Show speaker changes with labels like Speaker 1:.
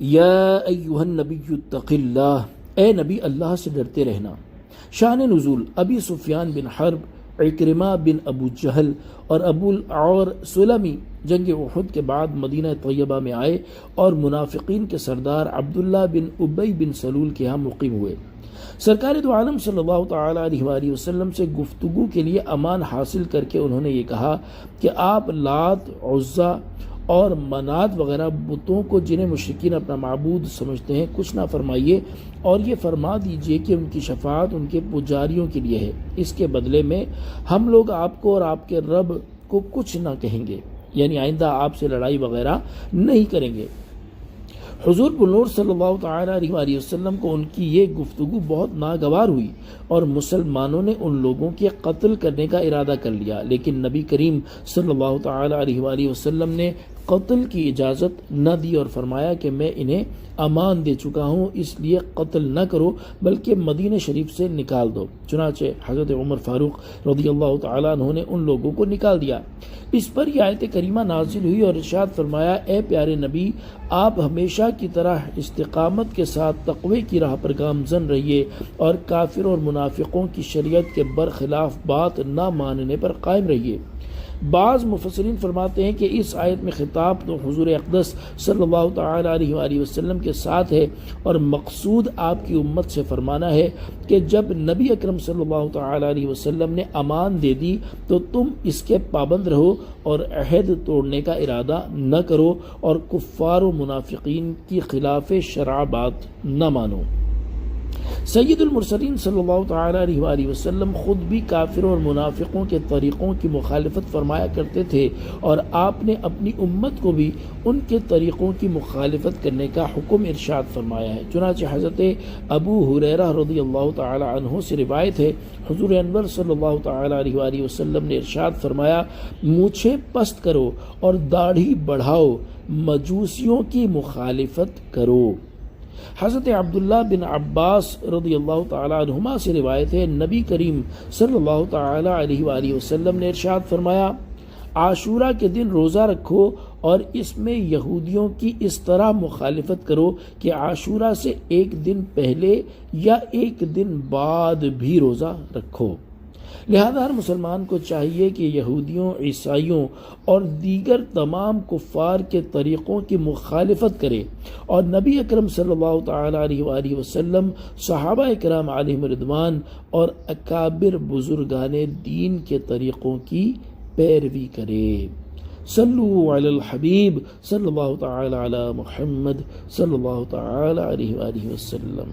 Speaker 1: یا ایھا النبی اتق اللہ، اے نبی اللہ سے ڈرتے رہنا۔ شان نزول: ابی سفیان بن حرب، عکرمہ بن ابو جہل اور ابو العور سلمی جنگ احد کے بعد مدینہ طیبہ میں آئے اور منافقین کے سردار عبداللہ بن ابی بن سلول کے ہاں مقیم ہوئے۔ سرکار دو عالم صلی اللہ تعالی علیہ وآلہ وسلم سے گفتگو کے لیے امان حاصل کر کے انہوں نے یہ کہا کہ آپ لات، عزا اور منات وغیرہ بتوں کو جنہیں مشرکین اپنا معبود سمجھتے ہیں کچھ نہ فرمائیے، اور یہ فرما دیجئے کہ ان کی شفاعت ان کے پجاریوں کے لیے ہے، اس کے بدلے میں ہم لوگ آپ کو اور آپ کے رب کو کچھ نہ کہیں گے، یعنی آئندہ آپ سے لڑائی وغیرہ نہیں کریں گے۔ حضور بنور صلی اللہ تعالی علیہ وآلہ وسلم کو ان کی یہ گفتگو بہت ناگوار ہوئی اور مسلمانوں نے ان لوگوں کے قتل کرنے کا ارادہ کر لیا، لیکن نبی کریم صلی اللہ تعالی علیہ وآلہ وسلم نے قتل کی اجازت نہ دی اور فرمایا کہ میں انہیں امان دے چکا ہوں، اس لیے قتل نہ کرو بلکہ مدینہ شریف سے نکال دو۔ چنانچہ حضرت عمر فاروق رضی اللہ تعالیٰ عنہ نے ان لوگوں کو نکال دیا۔ اس پر یہ آیت کریمہ نازل ہوئی اور ارشاد فرمایا، اے پیارے نبی، آپ ہمیشہ کی طرح استقامت کے ساتھ تقوی کی راہ پر گامزن رہیے اور کافروں اور منافقوں کی شریعت کے برخلاف بات نہ ماننے پر قائم رہیے۔ بعض مفسرین فرماتے ہیں کہ اس آیت میں خطاب تو حضور اقدس صلی اللہ تعالی علیہ وآلہ وسلم کے ساتھ ہے اور مقصود آپ کی امت سے فرمانا ہے کہ جب نبی اکرم صلی اللہ تعالی علیہ وسلم نے امان دے دی تو تم اس کے پابند رہو اور عہد توڑنے کا ارادہ نہ کرو اور کفار و منافقین کی خلاف شرع بات نہ مانو۔ سید المرسلین صلی اللہ تعالی علیہ وآلہ وسلم خود بھی کافروں اور منافقوں کے طریقوں کی مخالفت فرمایا کرتے تھے اور آپ نے اپنی امت کو بھی ان کے طریقوں کی مخالفت کرنے کا حکم ارشاد فرمایا ہے۔ چنانچہ حضرت ابو ہریرہ رضی اللہ تعالی عنہ سے روایت ہے، حضور انور صلی اللہ تعالی علیہ وآلہ وسلم نے ارشاد فرمایا، مونچھیں پست کرو اور داڑھی بڑھاؤ، مجوسیوں کی مخالفت کرو۔ حضرت عبداللہ بن عباس رضی اللہ تعالی عنہما سے روایت ہے، نبی کریم صلی اللہ تعالی علیہ وآلہ وسلم نے ارشاد فرمایا، عاشورہ کے دن روزہ رکھو اور اس میں یہودیوں کی اس طرح مخالفت کرو کہ عاشورہ سے ایک دن پہلے یا ایک دن بعد بھی روزہ رکھو۔ لہذا ہر مسلمان کو چاہیے کہ یہودیوں، عیسائیوں اور دیگر تمام کفار کے طریقوں کی مخالفت کرے اور نبی اکرم صلی اللہ تعالی علیہ وآلہ وسلم، صحابہ کرام علیہم رضوان اور اکابر بزرگان دین کے طریقوں کی پیروی کرے۔ صلو علی الحبیب صلی اللہ تعالی علی محمد صلی اللہ تعالی علیہ وآلہ وسلم۔